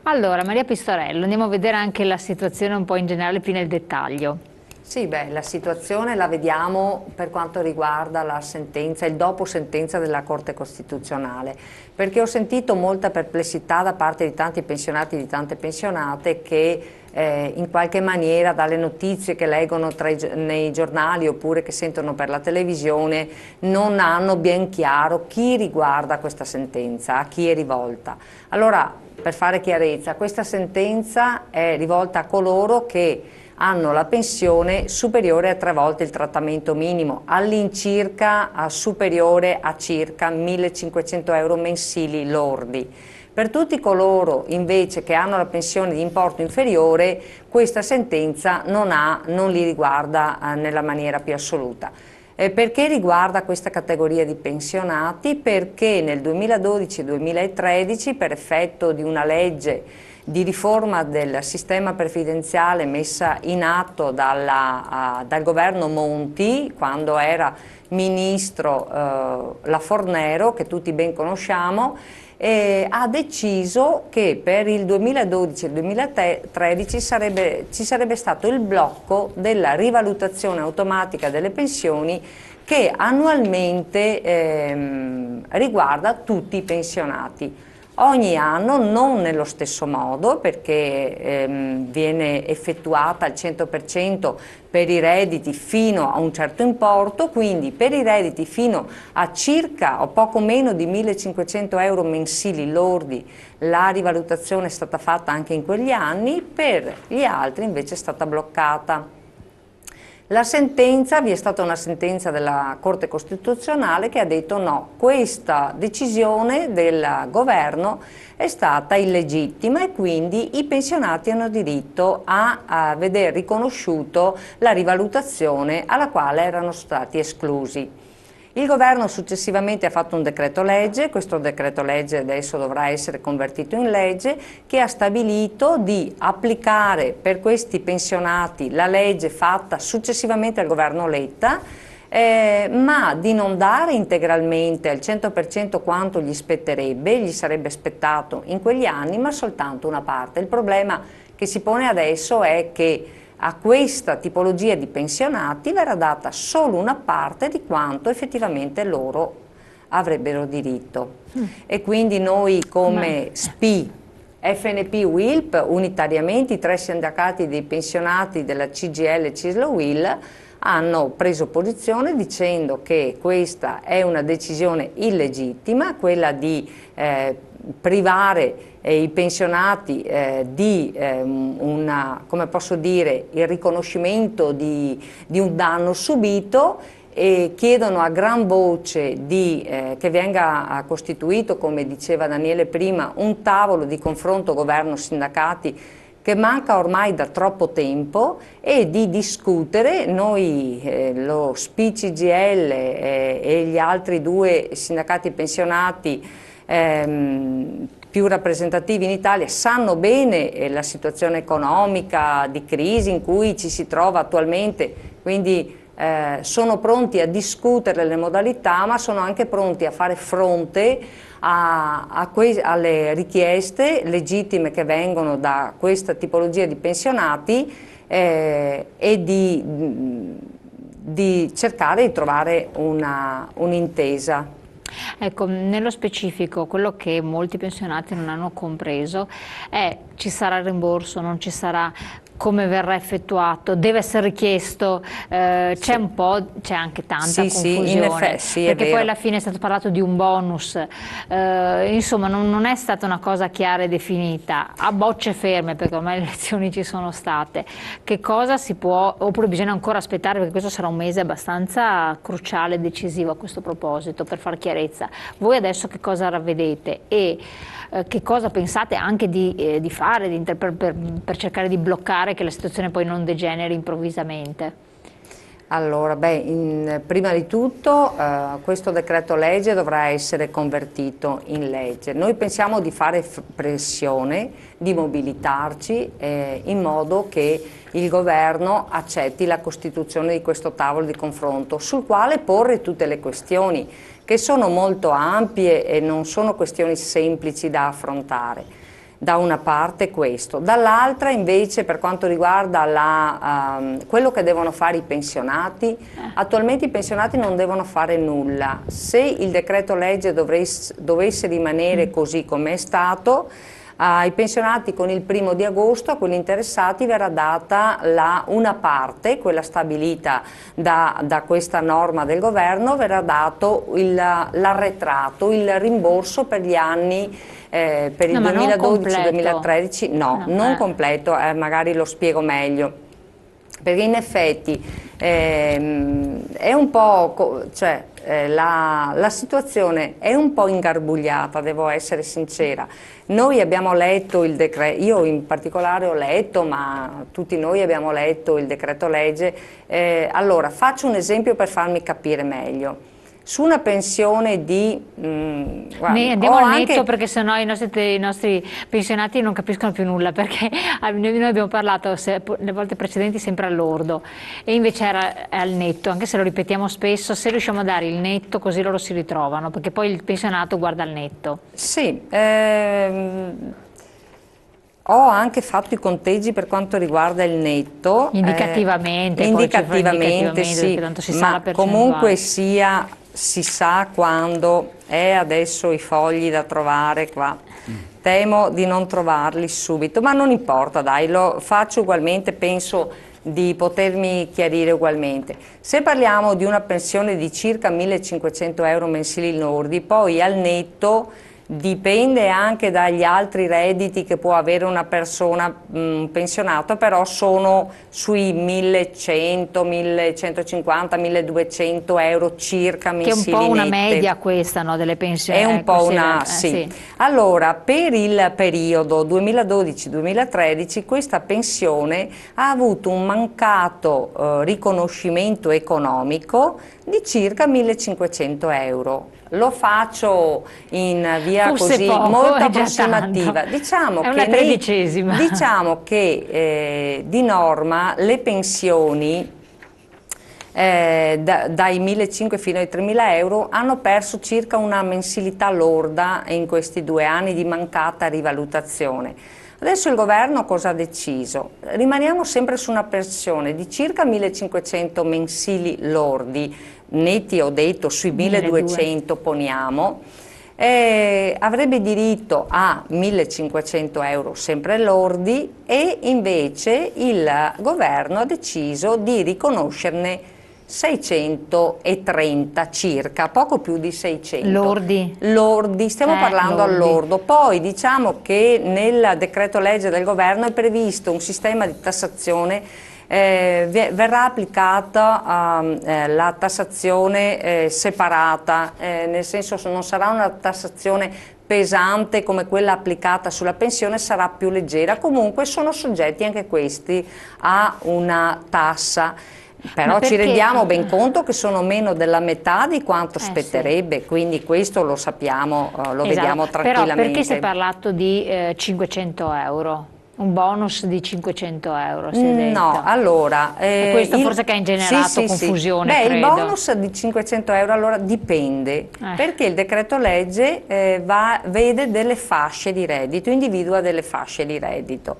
Allora, Maria Pistorello, andiamo a vedere anche la situazione un po' in generale più nel dettaglio. Sì, beh, la situazione la vediamo per quanto riguarda la sentenza, il dopo sentenza della Corte Costituzionale, perché ho sentito molta perplessità da parte di tanti pensionati e di tante pensionate che in qualche maniera dalle notizie che leggono nei giornali oppure che sentono per la televisione non hanno ben chiaro chi riguarda questa sentenza, a chi è rivolta. Allora, per fare chiarezza, questa sentenza è rivolta a coloro che hanno la pensione superiore a 3 volte il trattamento minimo, all'incirca superiore a circa 1.500 euro mensili lordi. Per tutti coloro invece che hanno la pensione di importo inferiore, questa sentenza non li riguarda nella maniera più assoluta. Perché riguarda questa categoria di pensionati? Perché nel 2012 e 2013, per effetto di una legge di riforma del sistema previdenziale messa in atto dal governo Monti, quando era ministro la Fornero, che tutti ben conosciamo, ha deciso che per il 2012 e il 2013 ci sarebbe stato il blocco della rivalutazione automatica delle pensioni che annualmente riguarda tutti i pensionati. Ogni anno, non nello stesso modo, perché viene effettuata al 100% per i redditi fino a un certo importo, quindi per i redditi fino a circa o poco meno di 1.500 euro mensili lordi la rivalutazione è stata fatta anche in quegli anni, per gli altri invece è stata bloccata. La sentenza, vi è stata una sentenza della Corte Costituzionale che ha detto no, questa decisione del governo è stata illegittima e quindi i pensionati hanno diritto a vedere riconosciuto la rivalutazione alla quale erano stati esclusi. Il governo successivamente ha fatto un decreto legge, questo decreto legge adesso dovrà essere convertito in legge, che ha stabilito di applicare per questi pensionati la legge fatta successivamente al governo Letta, ma di non dare integralmente al 100% quanto gli spetterebbe, gli sarebbe spettato in quegli anni, ma soltanto una parte. Il problema che si pone adesso è che a questa tipologia di pensionati verrà data solo una parte di quanto effettivamente loro avrebbero diritto. E quindi noi come SPI, FNP, UILP, unitariamente i 3 sindacati dei pensionati della CGIL, CISL, UIL, hanno preso posizione dicendo che questa è una decisione illegittima, quella di privare i pensionati di come posso dire, il riconoscimento di un danno subito, e chiedono a gran voce che venga costituito, come diceva Daniele prima, un tavolo di confronto governo-sindacati che manca ormai da troppo tempo, e di discutere. Noi, lo SPI CGIL e gli altri 2 sindacati pensionati più rappresentativi in Italia, sanno bene la situazione economica di crisi in cui ci si trova attualmente, quindi sono pronti a discutere le modalità, ma sono anche pronti a fare fronte alle richieste legittime che vengono da questa tipologia di pensionati, e di cercare di trovare un'intesa. Ecco, nello specifico, quello che molti pensionati non hanno compreso è: ci sarà il rimborso, non ci sarà, come verrà effettuato, deve essere richiesto, c'è anche tanta confusione, sì, perché poi alla fine è stato parlato di un bonus, insomma non è stata una cosa chiara e definita, a bocce ferme, perché ormai le elezioni ci sono state. Che cosa si può, oppure bisogna ancora aspettare, perché questo sarà un mese abbastanza cruciale e decisivo a questo proposito, per far chiarezza. Voi adesso che cosa ravvedete e che cosa pensate anche di fare per cercare di bloccare che la situazione poi non degeneri improvvisamente? Allora, prima di tutto questo decreto legge dovrà essere convertito in legge. Noi pensiamo di fare pressione, di mobilitarci in modo che il governo accetti la costituzione di questo tavolo di confronto, sul quale porre tutte le questioni, che sono molto ampie e non sono questioni semplici da affrontare. Da una parte questo, dall'altra invece per quanto riguarda quello che devono fare i pensionati, attualmente i pensionati non devono fare nulla. Se il decreto legge dovesse rimanere così come è stato, ai pensionati con il 1° di agosto, a quelli interessati, verrà data una parte, quella stabilita da questa norma del governo, verrà dato l'arretrato, il rimborso per gli anni per il 2012-2013, non completo, magari lo spiego meglio, perché in effetti è un po', cioè, la situazione è un po' ingarbugliata, devo essere sincera. Noi abbiamo letto il decreto, io in particolare ho letto, ma tutti noi abbiamo letto il decreto legge. Allora, faccio un esempio per farmi capire meglio. Su una pensione di... andiamo al netto, perché sennò i nostri pensionati non capiscono più nulla, perché noi abbiamo parlato le volte precedenti sempre al lordo e invece era al netto, anche se lo ripetiamo spesso. Se riusciamo a dare il netto così loro si ritrovano, perché poi il pensionato guarda il netto. Sì, ho anche fatto i conteggi per quanto riguarda il netto. Indicativamente, sì, tanto si sa ma la percentuale. comunque sia, si sa quando è adesso i fogli da trovare qua. Temo di non trovarli subito, ma non importa, dai, lo faccio ugualmente, penso di potermi chiarire ugualmente. Se parliamo di una pensione di circa 1.500 euro mensili lordi, poi al netto dipende anche dagli altri redditi che può avere una persona, un pensionato, però sono sui 1.100, 1.150, 1.200 euro circa mensili. Che è un po' una nette. Media questa, no, delle pensioni. È un po' una, sì. Allora, per il periodo 2012-2013 questa pensione ha avuto un mancato riconoscimento economico di circa 1.500 euro. Lo faccio in via così molto approssimativa. Diciamo che di norma le pensioni dai 1.500 fino ai 3.000 euro hanno perso circa una mensilità lorda in questi 2 anni di mancata rivalutazione. Adesso il governo cosa ha deciso? Rimaniamo sempre su una pensione di circa 1.500 mensili lordi, netti ho detto sui 1.200 poniamo, avrebbe diritto a 1.500 euro sempre lordi, e invece il governo ha deciso di riconoscerne 630 circa, poco più di 600. Lordi? Lordi, stiamo parlando al lordo. Poi diciamo che nel decreto legge del governo è previsto un sistema di tassazione, verrà applicata la tassazione separata, nel senso non sarà una tassazione pesante come quella applicata sulla pensione, sarà più leggera. Comunque sono soggetti anche questi a una tassa. Però ci rendiamo ben conto che sono meno della metà di quanto spetterebbe, sì. Quindi questo lo sappiamo, lo vediamo tranquillamente. Però perché si è parlato di 500 euro? Un bonus di 500 euro, si è detto. No, allora... e questo forse che ha generato confusione, Beh, credo. il bonus di 500 euro allora dipende, perché il decreto legge vede delle fasce di reddito, individua delle fasce di reddito.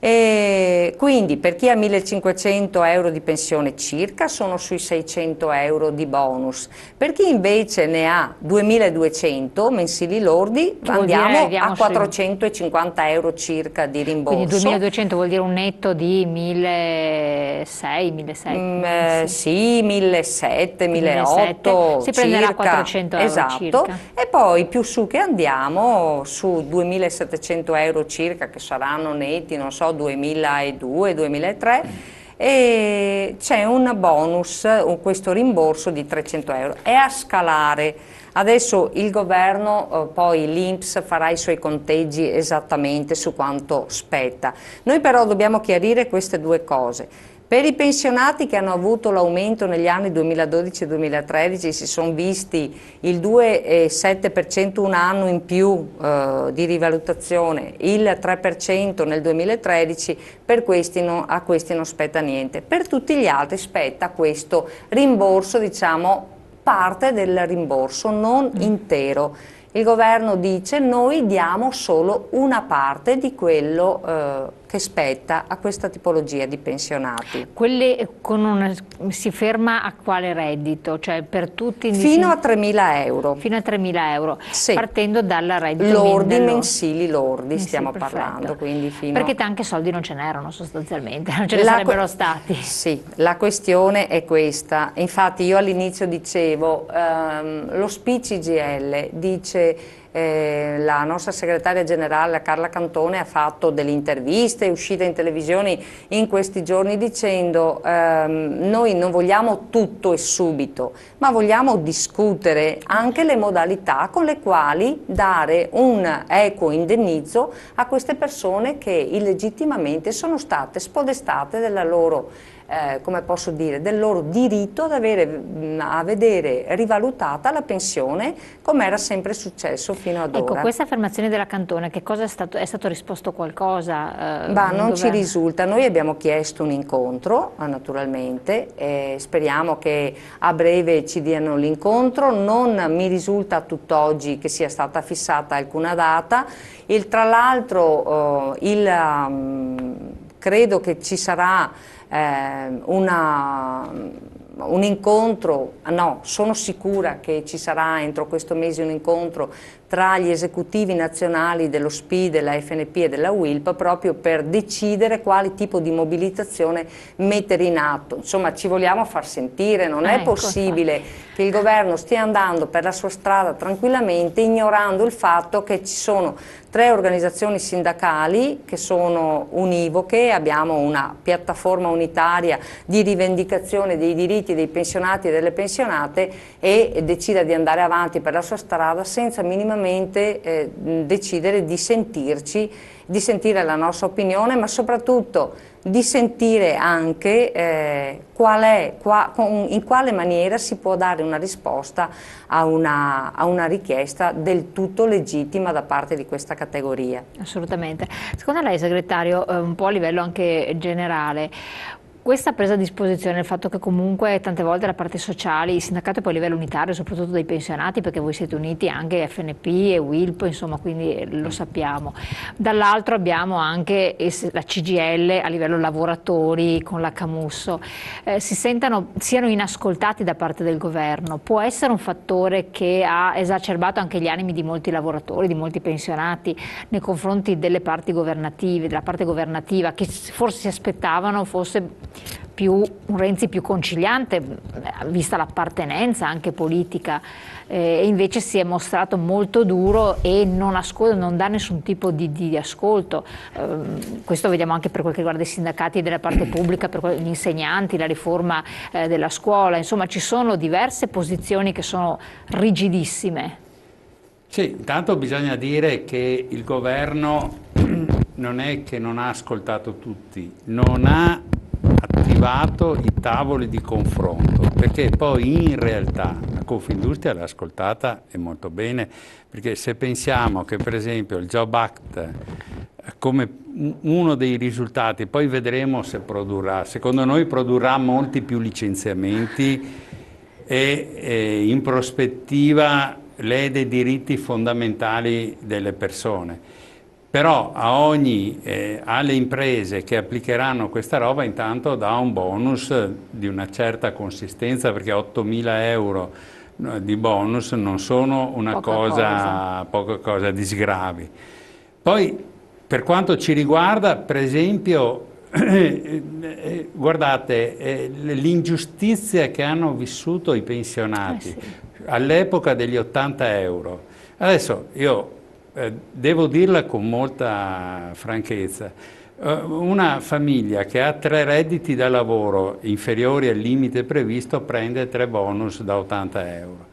Quindi per chi ha 1.500 euro di pensione circa sono sui 600 euro di bonus, per chi invece ne ha 2.200 mensili lordi andiamo a 450 euro circa di rimborso. Quindi 2.200 vuol dire un netto di 1.600, 1.700? Sì, 1.700, 1.800 si prenderà 400 euro esatto, circa. E poi più su che andiamo su 2.700 euro circa, che saranno netti, non so, 2002, 2003, e c'è un bonus, questo rimborso di 300 euro. È a scalare. Adesso il governo, poi l'INPS farà i suoi conteggi esattamente su quanto spetta. Noi però dobbiamo chiarire queste due cose. Per i pensionati che hanno avuto l'aumento negli anni 2012 e 2013 si sono visti il 2,7% un anno in più di rivalutazione, il 3% nel 2013, a questi non spetta niente. Per tutti gli altri spetta questo rimborso, diciamo parte del rimborso, non intero. Il governo dice noi diamo solo una parte di quello che spetta a questa tipologia di pensionati. Si ferma a quale reddito? Cioè per tutti? Fino a 3.000 euro. Fino a 3.000 euro, sì. Partendo dal reddito lordi, mensili lordi stiamo perfetto. parlando. Quindi Perché anche soldi non ce n'erano sostanzialmente, non ce ne sarebbero stati. Sì, la questione è questa. Infatti io all'inizio dicevo, lo speech IGL dice, la nostra segretaria generale Carla Cantone ha fatto delle interviste, è uscita in televisione in questi giorni dicendo noi non vogliamo tutto e subito, ma vogliamo discutere anche le modalità con le quali dare un equo indennizzo a queste persone che illegittimamente sono state spodestate della loro come posso dire, del loro diritto ad a vedere rivalutata la pensione come era sempre successo fino ad ora. Ecco, questa affermazione della Cantone, che cosa è stato risposto qualcosa? Non ci risulta, noi abbiamo chiesto un incontro naturalmente, speriamo che a breve ci diano l'incontro, non mi risulta tutt'oggi che sia stata fissata alcuna data, tra l'altro credo che ci sarà un incontro, no, sono sicura che ci sarà entro questo mese un incontro tra gli esecutivi nazionali dello SPI, della FNP e della UILP proprio per decidere quale tipo di mobilitazione mettere in atto. Insomma, ci vogliamo far sentire, non è possibile che il governo stia andando per la sua strada tranquillamente ignorando il fatto che ci sono 3 organizzazioni sindacali che sono univoche, abbiamo una piattaforma unitaria di rivendicazione dei diritti dei pensionati e delle pensionate e decida di andare avanti per la sua strada senza minimamente decidere di sentirci, di sentire la nostra opinione, ma soprattutto di sentire anche in quale maniera si può dare una risposta a una richiesta del tutto legittima da parte di questa categoria. Assolutamente. Secondo lei, segretario, un po' a livello anche generale, questa presa a disposizione, il fatto che comunque tante volte la parte sociale, i sindacati poi a livello unitario, soprattutto dei pensionati, perché voi siete uniti anche FNP e UILP, insomma, quindi lo sappiamo. Dall'altro abbiamo anche la CGL a livello lavoratori con la Camusso. Siano inascoltati da parte del governo. Può essere un fattore che ha esacerbato anche gli animi di molti lavoratori, di molti pensionati nei confronti delle parti governative, della parte governativa, che forse si aspettavano fosse un Renzi più conciliante, vista l'appartenenza anche politica, e invece si è mostrato molto duro e non dà nessun tipo di ascolto. Questo vediamo anche per quel che riguarda i sindacati della parte pubblica, per gli insegnanti, la riforma della scuola, insomma ci sono diverse posizioni che sono rigidissime. Sì, intanto bisogna dire che il governo non è che non ha ascoltato tutti, non ha attivato i tavoli di confronto, perché poi in realtà la Confindustria l'ha ascoltata e molto bene, perché se pensiamo che per esempio il Job Act come uno dei risultati, poi vedremo se produrrà, secondo noi produrrà molti più licenziamenti e in prospettiva lede i diritti fondamentali delle persone. Però alle imprese che applicheranno questa roba intanto dà un bonus di una certa consistenza, perché 8.000 euro di bonus non sono una poca cosa di sgravi. Poi per quanto ci riguarda, per esempio, guardate, l'ingiustizia che hanno vissuto i pensionati all'epoca degli 80 euro. Adesso io devo dirla con molta franchezza, una famiglia che ha 3 redditi da lavoro inferiori al limite previsto prende 3 bonus da 80 euro.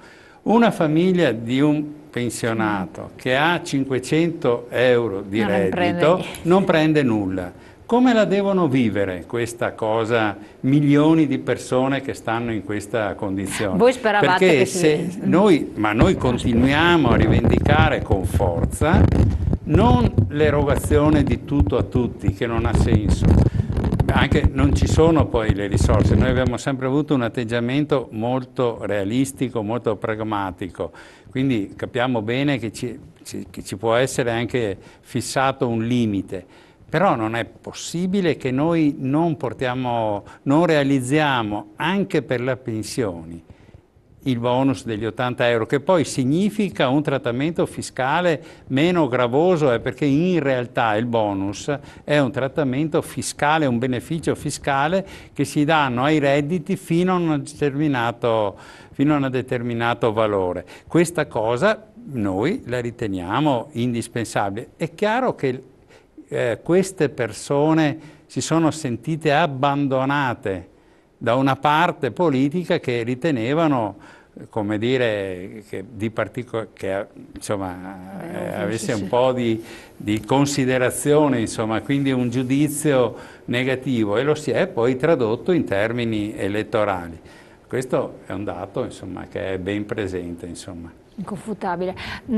Una famiglia di un pensionato che ha 500 euro di reddito non prende nulla. Come la devono vivere questa cosa milioni di persone che stanno in questa condizione? Voi speravate perché noi continuiamo a rivendicare con forza non l'erogazione di tutto a tutti, che non ha senso, anche non ci sono poi le risorse. Noi abbiamo sempre avuto un atteggiamento molto realistico, molto pragmatico, quindi capiamo bene che ci può essere anche fissato un limite, però non è possibile che noi non realizziamo anche per le pensioni il bonus degli 80 euro, che poi significa un trattamento fiscale meno gravoso, perché in realtà il bonus è un trattamento fiscale, un beneficio fiscale che si danno ai redditi fino a un determinato valore. Questa cosa noi la riteniamo indispensabile. È chiaro che queste persone si sono sentite abbandonate da una parte politica che ritenevano, come dire, che avesse un po' di considerazione, insomma, quindi un giudizio negativo, e lo si è poi tradotto in termini elettorali. Questo è un dato, insomma, che è ben presente, insomma. Inconfutabile.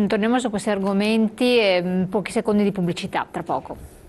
Torniamo su questi argomenti, pochi secondi di pubblicità, tra poco.